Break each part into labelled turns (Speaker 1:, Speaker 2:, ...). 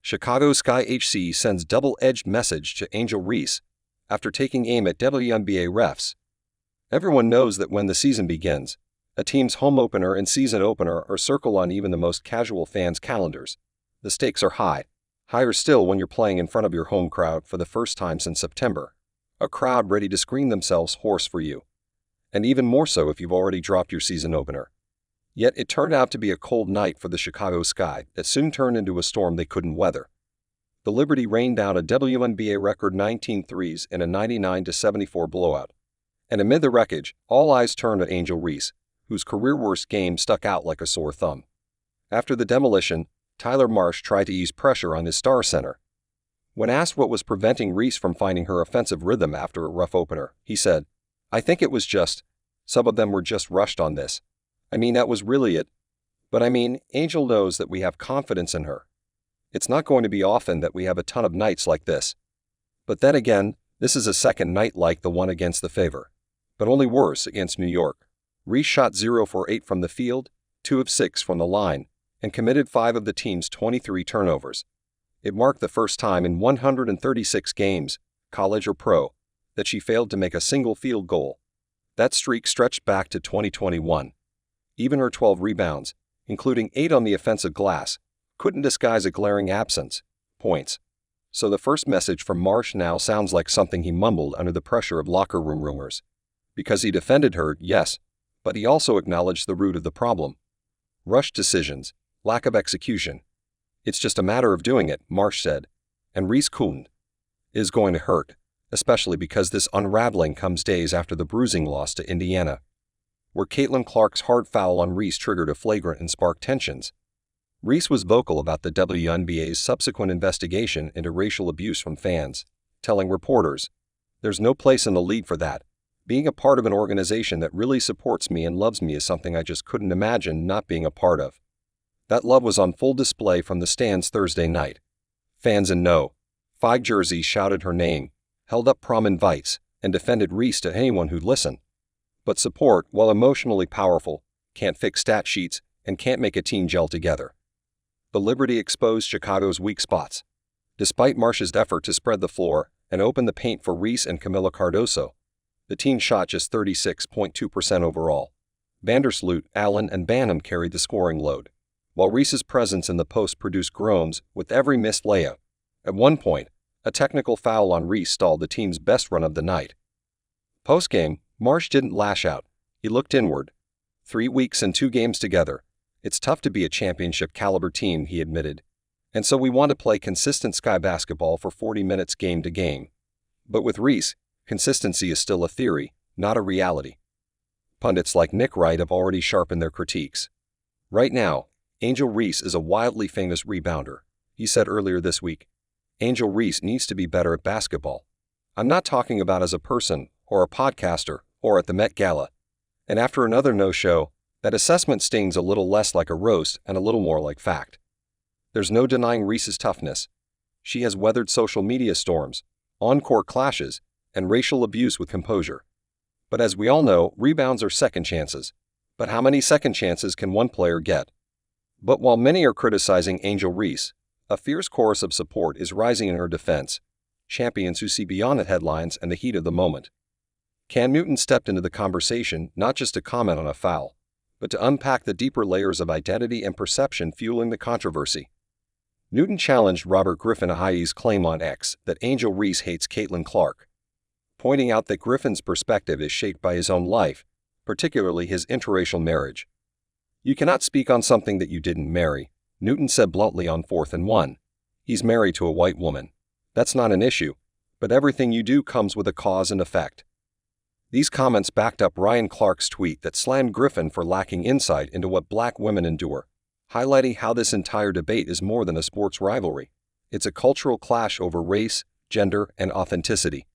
Speaker 1: Chicago Sky HC sends double-edged message to Angel Reese after taking aim at WNBA refs. Everyone knows that when the season begins, a team's home opener and season opener are circled on even the most casual fans' calendars. The stakes are high, higher still when you're playing in front of your home crowd for the first time since September, a crowd ready to scream themselves hoarse for you, and even more so if you've already dropped your season opener. Yet it turned out to be a cold night for the Chicago Sky that soon turned into a storm they couldn't weather. The Liberty rained down a WNBA record 19 threes in a 99-74 blowout. And amid the wreckage, all eyes turned to Angel Reese, whose career-worst game stuck out like a sore thumb. After the demolition, Tyler Marsh tried to ease pressure on his star center. When asked what was preventing Reese from finding her offensive rhythm after a rough opener, he said, "I think it was just, some of them were just rushed on this. I mean, that was really it. But I mean, Angel knows that we have confidence in her. It's not going to be often that we have a ton of nights like this. But then again, this is a second night like the one against the Favor, but only worse against New York." Reese shot 0 for 8 from the field, 2 of 6 from the line, and committed 5 of the team's 23 turnovers. It marked the first time in 136 games, college or pro, that she failed to make a single field goal. That streak stretched back to 2021. Even her 12 rebounds, including 8 on the offensive glass, couldn't disguise a glaring absence, points. So the first message from Marsh now sounds like something he mumbled under the pressure of locker room rumors. Because he defended her, yes, but he also acknowledged the root of the problem. Rushed decisions, lack of execution. "It's just a matter of doing it," Marsh said, and Reese cooled. "It is going to hurt, especially because this unraveling comes days after the bruising loss to Indiana, where Caitlin Clark's hard foul on Reese triggered a flagrant and sparked tensions." Reese was vocal about the WNBA's subsequent investigation into racial abuse from fans, telling reporters, "There's no place in the league for that. Being a part of an organization that really supports me and loves me is something I just couldn't imagine not being a part of." That love was on full display from the stands Thursday night. Fans in Flag jerseys shouted her name, held up prom invites, and defended Reese to anyone who'd listen. But support, while emotionally powerful, can't fix stat sheets and can't make a team gel together. The Liberty exposed Chicago's weak spots. Despite Marsh's effort to spread the floor and open the paint for Reese and Camila Cardoso, the team shot just 36.2% overall. Vandersloot, Allen, and Banham carried the scoring load, while Reese's presence in the post produced groans with every missed layup. At one point, a technical foul on Reese stalled the team's best run of the night. Post-game, Marsh didn't lash out. He looked inward. 3 weeks and 2 games together. It's tough to be a championship-caliber team, he admitted. And so we want to play consistent Sky basketball for 40 minutes game to game. But with Reese, consistency is still a theory, not a reality. Pundits like Nick Wright have already sharpened their critiques. Right now, Angel Reese is a wildly famous rebounder. He said earlier this week, "Angel Reese needs to be better at basketball. I'm not talking about as a person, or a podcaster, or at the Met Gala." And after another no-show, that assessment stings a little less like a roast and a little more like fact. There's no denying Reese's toughness. She has weathered social media storms, on-court clashes, and racial abuse with composure. But as we all know, rebounds are second chances. But how many second chances can one player get? But while many are criticizing Angel Reese, a fierce chorus of support is rising in her defense, champions who see beyond the headlines and the heat of the moment. Cam Newton stepped into the conversation not just to comment on a foul, but to unpack the deeper layers of identity and perception fueling the controversy. Newton challenged Robert Griffin-Ahai's claim on X that Angel Reese hates Caitlin Clark, pointing out that Griffin's perspective is shaped by his own life, particularly his interracial marriage. "You cannot speak on something that you didn't marry," Newton said bluntly on 4th and 1. "He's married to a white woman. That's not an issue, but everything you do comes with a cause and effect." These comments backed up Ryan Clark's tweet that slammed Griffin for lacking insight into what black women endure, highlighting how this entire debate is more than a sports rivalry. It's a cultural clash over race, gender, and authenticity.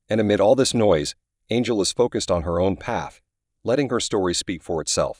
Speaker 1: And amid all this noise, Angel is focused on her own path, letting her story speak for itself.